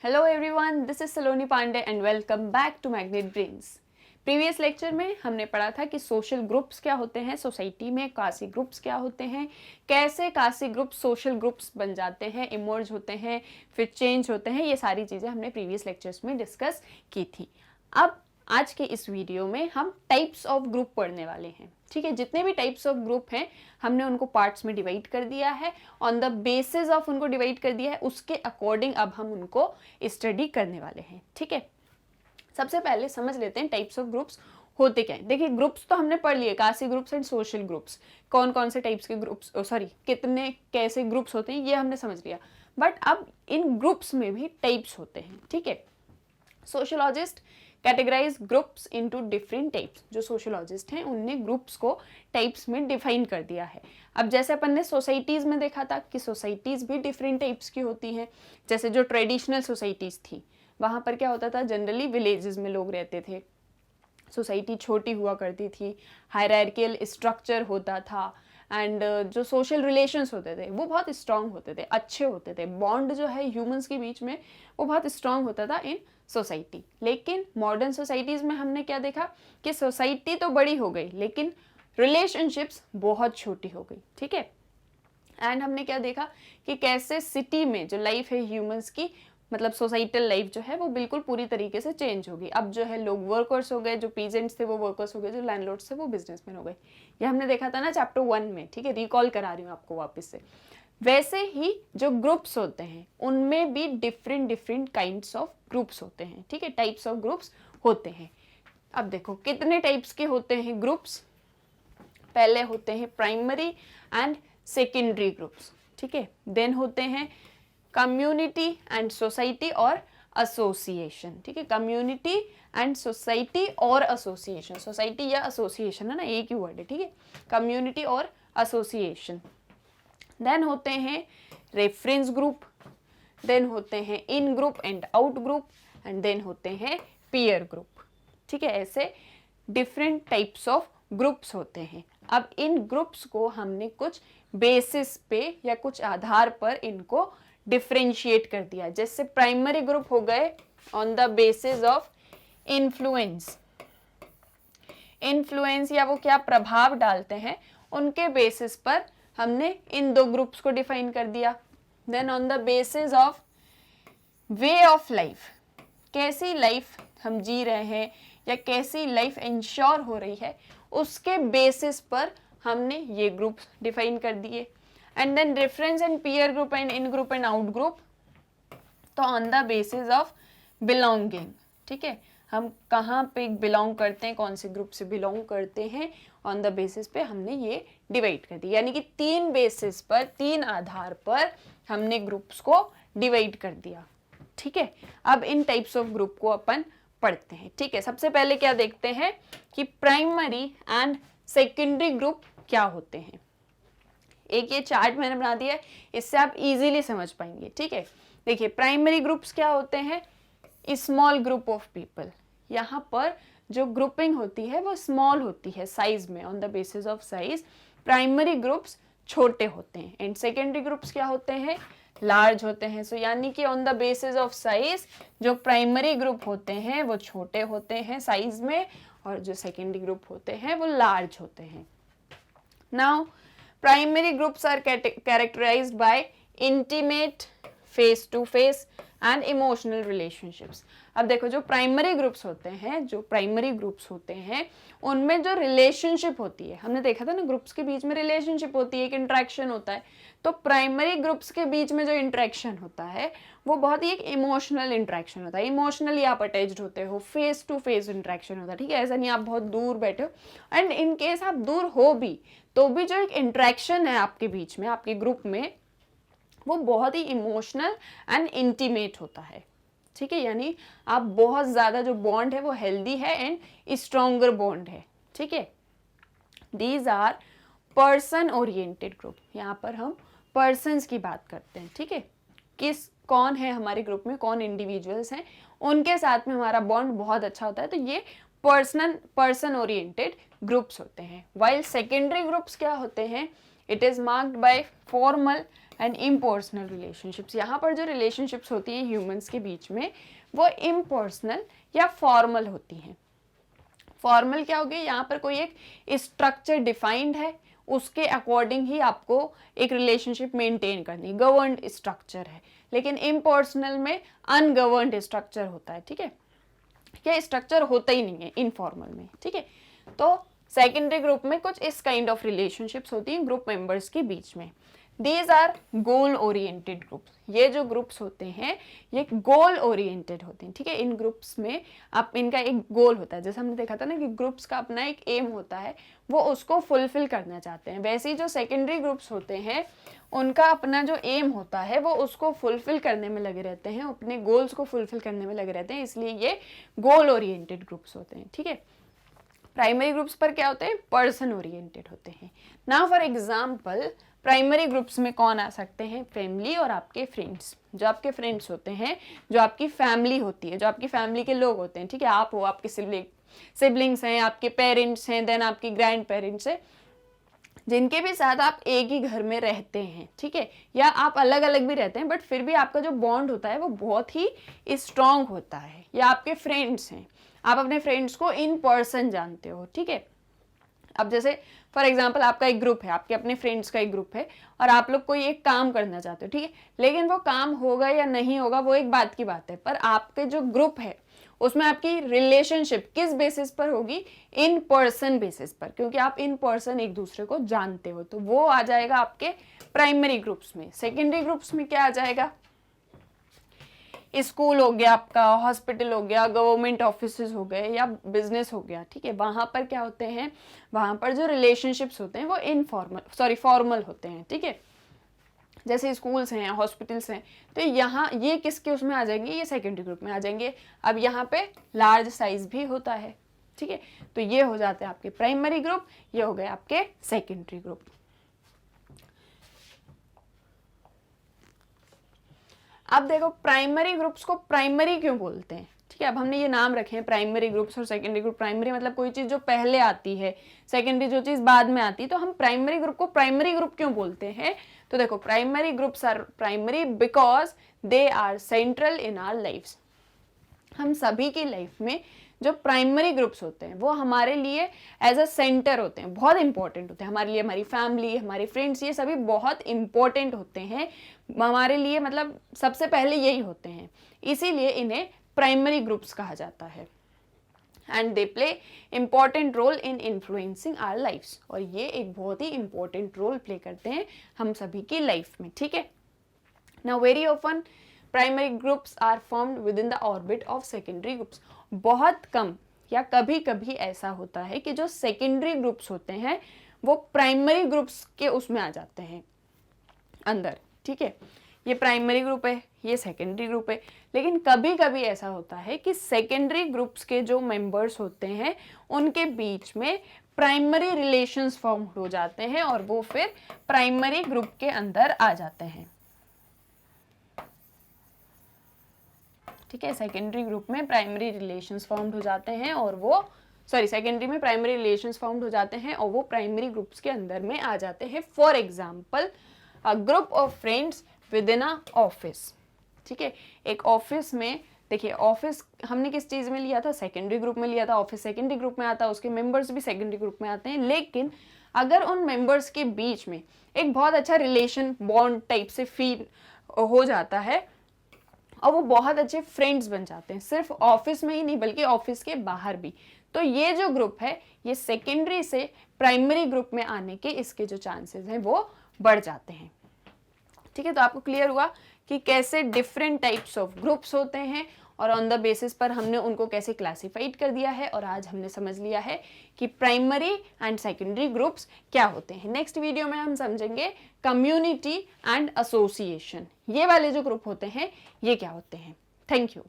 Hello everyone, this is Saloni Pandey and welcome back to Magnet Brains. Previous lecture में हमने पढ़ा था कि सोशल ग्रुप्स क्या होते हैं, सोसाइटी में कासी ग्रुप्स क्या होते हैं, कैसे कासी ग्रुप्स सोशल ग्रुप्स बन जाते हैं, इमर्ज होते हैं, फिर चेंज होते हैं। ये सारी चीज़ें हमने प्रीवियस लेक्चर्स में डिस्कस की थी। अब आज के इस वीडियो में हम टाइप्स ऑफ ग्रुप पढ़ने वाले हैं। ठीक है, जितने भी टाइप्स ऑफ ग्रुप हैं हमने उनको पार्ट्स में डिवाइड कर दिया है, ऑन द बेसिस ऑफ उनको डिवाइड कर दिया है, उसके अकॉर्डिंग अब हम उनको स्टडी करने वाले हैं। ठीक है, सबसे पहले समझ लेते हैं टाइप्स ऑफ ग्रुप्स होते क्या है। देखिए, ग्रुप्स तो हमने पढ़ लिए, कासी ग्रुप्स एंड सोशल ग्रुप्स, कौन कौन से टाइप्स के ग्रुप्स, कितने कैसे ग्रुप्स होते हैं ये हमने समझ लिया। बट अब इन ग्रुप्स में भी टाइप्स होते हैं। ठीक है, sociologist categorise groups into different types. जो सोशोलॉजिस्ट हैं उनने ग्रुप्स को टाइप्स में डिफाइन कर दिया है। अब जैसे अपन ने सोसाइटीज़ में देखा था कि सोसाइटीज़ भी डिफरेंट टाइप्स की होती हैं। जैसे जो ट्रेडिशनल सोसाइटीज़ थी वहाँ पर क्या होता था, जनरली विलेजेस में लोग रहते थे, सोसाइटी छोटी हुआ करती थी, हायरार्कियल स्ट्रक्चर होता था एंड जो सोशल रिलेशंस होते थे वो बहुत स्ट्रांग होते थे, अच्छे होते थे। बॉन्ड जो है ह्यूमंस के बीच में वो बहुत स्ट्रांग होता था इन सोसाइटी। लेकिन मॉडर्न सोसाइटीज़ में हमने क्या देखा कि सोसाइटी तो बड़ी हो गई लेकिन रिलेशनशिप्स बहुत छोटी हो गई। ठीक है, एंड हमने क्या देखा कि कैसे सिटी में जो लाइफ है ह्यूमंस की, मतलब सोसाइटल लाइफ जो है वो बिल्कुल पूरी तरीके से चेंज होगी। अब जो है लोग वर्कर्स हो गए, जो पीजेंट्स थे वो वर्कर्स हो गए, जो लैंडलॉर्ड्स थे वो बिजनेसमैन हो गए। ये हमने देखा था ना चैप्टर 1 में। ठीक है, रिकॉल करा रही हूँ आपको वापस से। वैसे ही जो ग्रुप्स होते हैं उनमें भी different different kinds of groups होते हैं। ठीक है, टाइप्स ऑफ ग्रुप्स होते हैं। अब देखो कितने टाइप्स के होते हैं ग्रुप्स। पहले होते हैं प्राइमरी एंड सेकेंडरी ग्रुप्स। ठीक है, देन होते हैं कम्युनिटी एंड सोसाइटी और एसोसिएशन। ठीक है, कम्युनिटी एंड सोसाइटी और एसोसिएशन, सोसाइटी या एसोसिएशन है ना, एक ही वर्ड है। ठीक है, कम्युनिटी और एसोसिएशन। देन होते हैं रेफरेंस ग्रुप, देन होते हैं in group and out group, and then होते हैं पीयर ग्रुप। ठीक है, ऐसे डिफरेंट टाइप्स ऑफ ग्रुप्स होते हैं। अब इन ग्रुप्स को हमने कुछ बेसिस पे या कुछ आधार पर इनको डिफरेंशिएट कर दिया। जैसे प्राइमरी ग्रुप हो गए on the basis of influence, influence या वो क्या प्रभाव डालते हैं उनके बेसिस पर हमने इन दो ग्रुप्स को डिफाइन कर दिया। Then on the basis of way of life, कैसी लाइफ हम जी रहे हैं या कैसी लाइफ इंश्योर हो रही है, उसके बेसिस पर हमने ये ग्रुप डिफाइन कर दिए। And then reference and peer group and in group and out group, तो on the basis of belonging. ठीक है, हम कहाँ पे बिलोंग करते हैं, कौन से ग्रुप से बिलोंग करते हैं, ऑन द बेसिस पे हमने ये डिवाइड कर दिया। यानी कि 3 बेसिस पर, 3 आधार पर हमने ग्रुप्स को डिवाइड कर दिया। ठीक है, अब इन टाइप्स ऑफ ग्रुप को अपन पढ़ते हैं। ठीक है, सबसे पहले क्या देखते हैं कि प्राइमरी एंड सेकेंडरी ग्रुप क्या होते हैं। एक ये चार्ट मैंने बना दिया है, इससे आप इजीली समझ पाएंगे। ठीक है, देखिए प्राइमरी ग्रुप्स क्या होते हैं, स्मॉल ग्रुप ऑफ पीपल। यहाँ पर जो ग्रुपिंग होती है वो स्मॉल होती है साइज में, on the basis of size primary groups छोटे होते हैं। एंड सेकेंडरी ग्रुप्स क्या होते हैं, लार्ज होते हैं। सो यानी कि on the basis of size जो प्राइमरी ग्रुप होते हैं वो छोटे होते हैं साइज में, और जो सेकेंडरी ग्रुप होते हैं वो लार्ज होते हैं। Now primary groups are characterised by intimate face to face and emotional relationships. अब देखो जो प्राइमरी ग्रुप्स होते हैं उनमें जो रिलेशनशिप होती है, हमने देखा था ना ग्रुप्स के बीच में रिलेशनशिप होती है, एक इंटरेक्शन होता है। तो प्राइमरी ग्रुप्स के बीच में जो इंटरेक्शन होता है वो बहुत ही एक इमोशनल इंटरेक्शन होता है। इमोशनली आप अटैच्ड होते हो, फेस टू फेस इंटरेक्शन होता है। ठीक है, ऐसा नहीं आप बहुत दूर बैठे हो, एंड इन केस आप दूर हो भी तो भी जो एक इंटरेक्शन है आपके बीच में, आपके ग्रुप में, वो बहुत ही इमोशनल एंड इंटीमेट होता है। ठीक है, यानी आप बहुत ज़्यादा जो बॉन्ड है वो हेल्दी है एंड स्ट्रॉन्गर बॉन्ड है। ठीक है, these are person oriented group. यहाँ पर हम पर्सन्स की बात करते हैं। ठीक है, कौन है हमारे ग्रुप में, कौन इंडिविजुअल्स हैं, उनके साथ में हमारा बॉन्ड बहुत अच्छा होता है। तो ये पर्सन ओरिएंटेड ग्रुप्स होते हैं। वाइल सेकेंडरी ग्रुप्स क्या होते हैं, it is marked by formal and impersonal relationships. यहाँ पर जो रिलेशनशिप्स होती हैं ह्यूमंस के बीच में वो इम्पर्सनल या फॉर्मल होती हैं। फॉर्मल क्या हो गया, यहाँ पर कोई एक स्ट्रक्चर डिफाइंड है, उसके अकॉर्डिंग ही आपको एक रिलेशनशिप मेंटेन करनी, गवर्नड स्ट्रक्चर है। लेकिन इम्पर्सनल में अनगवर्नड स्ट्रक्चर होता है, ठीक है, क्या स्ट्रक्चर होता ही नहीं है इनफॉर्मल में, ठीक है। तो सेकेंडरी ग्रुप में कुछ इस काइंड ऑफ रिलेशनशिप्स होती हैं ग्रुप मेंबर्स के बीच में। These are goal oriented groups. ये जो ग्रुप्स होते हैं ये गोल ओरिएंटेड होते हैं, ठीक है। इन ग्रुप्स में आप इनका एक गोल होता है, जैसे हमने देखा था ना कि ग्रुप्स का अपना एक एम होता है, वो उसको फुलफिल करना चाहते हैं। वैसे ही जो सेकेंडरी ग्रुप्स होते हैं उनका अपना जो एम होता है वो उसको फुलफिल करने में लगे रहते हैं, अपने गोल्स को फुलफिल करने में लगे रहते हैं, इसलिए ये गोल ओरिएंटेड ग्रुप्स होते हैं, ठीक है। प्राइमरी ग्रुप्स पर क्या होते हैं, पर्सन ओरिएंटेड होते हैं। Now for example primary groups में कौन आ सकते हैं, फैमिली और आपके फ्रेंड्स। जो आपके फ्रेंड्स होते हैं, जो आपकी फैमिली होती है, जो आपकी फैमिली के लोग होते हैं, ठीक है, आप हो, आपके सिबलिंग्स हैं, आपके पेरेंट्स हैं, देन आपके ग्रैंड पेरेंट्स हैं, जिनके भी साथ आप एक ही घर में रहते हैं, ठीक है, या आप अलग अलग भी रहते हैं बट फिर भी आपका जो बॉन्ड होता है वो बहुत ही स्ट्रांग होता है। या आपके फ्रेंड्स हैं, आप अपने फ्रेंड्स को इन पर्सन जानते हो, ठीक है। अब जैसे फॉर एग्जाम्पल आपका एक ग्रुप है, आपके अपने फ्रेंड्स का एक ग्रुप है और आप लोग कोई एक काम करना चाहते हो, ठीक है, लेकिन वो काम होगा या नहीं होगा वो एक बात की बात है, पर आपके जो ग्रुप है उसमें आपकी रिलेशनशिप किस बेसिस पर होगी, इन पर्सन बेसिस पर, क्योंकि आप इन पर्सन एक दूसरे को जानते हो, तो वो आ जाएगा आपके प्राइमरी ग्रुप्स में। सेकेंडरी ग्रुप्स में क्या आ जाएगा, स्कूल हो गया आपका, हॉस्पिटल हो गया, गवर्नमेंट ऑफिसेज हो गए या बिजनेस हो गया, ठीक है। वहां पर क्या होते हैं, वहां पर जो रिलेशनशिप्स होते हैं वो फॉर्मल होते हैं, ठीक है। जैसे स्कूल्स हैं, हॉस्पिटल्स हैं, तो यहाँ ये किसके उसमें आ जाएंगे, ये सेकेंडरी ग्रुप में आ जाएंगे। अब यहाँ पे लार्ज साइज भी होता है, ठीक है, तो ये हो जाते हैं आपके प्राइमरी ग्रुप, ये हो गए आपके सेकेंडरी ग्रुप। अब देखो प्राइमरी ग्रुप्स को प्राइमरी क्यों बोलते हैं, ठीक है। अब हमने ये नाम रखे हैं प्राइमरी ग्रुप्स और सेकेंडरी ग्रुप। प्राइमरी मतलब कोई चीज जो पहले आती है, सेकेंडरी जो चीज बाद में आती है, तो हम प्राइमरी ग्रुप को प्राइमरी ग्रुप क्यों बोलते हैं। तो देखो primary groups are primary because they are central in our lifes. हम सभी की लाइफ में जो प्राइमरी ग्रुप्स होते हैं वो हमारे लिए एज अ सेंटर होते हैं, बहुत इंपॉर्टेंट होते हैं हमारे लिए। हमारी फैमिली, हमारे फ्रेंड्स, ये सभी बहुत इंपॉर्टेंट होते हैं हमारे लिए, मतलब सबसे पहले यही होते हैं, इसीलिए इन्हें प्राइमरी ग्रुप्स कहा जाता है। And they play important role in influencing our lifes, और ये एक बहुत ही इंपॉर्टेंट रोल प्ले करते हैं हम सभी की लाइफ में, ठीक है। Now very often primary groups are formed within the orbit of secondary groups. बहुत कम या कभी कभी ऐसा होता है कि जो सेकेंडरी ग्रुप्स होते हैं वो प्राइमरी ग्रुप्स के उसमें आ जाते हैं अंदर, ठीक है। ये प्राइमरी ग्रुप है, ये सेकेंडरी ग्रुप है, लेकिन कभी कभी ऐसा होता है कि सेकेंडरी ग्रुप्स के जो मेंबर्स होते हैं उनके बीच में प्राइमरी रिलेशंस फॉर्म हो जाते हैं और वो फिर प्राइमरी ग्रुप के अंदर आ जाते हैं, ठीक है। सेकेंडरी ग्रुप में प्राइमरी रिलेशंस फॉर्म्ड हो जाते हैं और वो सेकेंडरी में प्राइमरी रिलेशंस फॉर्म्ड हो जाते हैं और वो प्राइमरी ग्रुप्स के अंदर में आ जाते हैं। For example a group of friends with in a office, ठीक है। एक ऑफिस में देखिए, ऑफिस हमने किस चीज में लिया था, सेकेंडरी ग्रुप में लिया था। ऑफिस सेकेंडरी ग्रुप में आता है, उसके मेंबर्स भी सेकेंडरी ग्रुप में आते हैं, लेकिन अगर उन मेंबर्स के बीच में एक बहुत अच्छा रिलेशन बॉन्ड टाइप से फील हो जाता है और वो बहुत अच्छे फ्रेंड्स बन जाते हैं, सिर्फ ऑफिस में ही नहीं बल्कि ऑफिस के बाहर भी, तो ये जो ग्रुप है ये सेकेंडरी से प्राइमरी ग्रुप में आने के इसके जो चांसेस हैं वो बढ़ जाते हैं, ठीक है। तो आपको क्लियर हुआ कि कैसे डिफरेंट टाइप्स ऑफ ग्रुप्स होते हैं और ऑन द बेसिस पर हमने उनको कैसे क्लासिफाइड कर दिया है, और आज हमने समझ लिया है कि प्राइमरी एंड सेकेंडरी ग्रुप्स क्या होते हैं। नेक्स्ट वीडियो में हम समझेंगे कम्युनिटी एंड एसोसिएशन, ये वाले जो ग्रुप होते हैं ये क्या होते हैं। Thank you.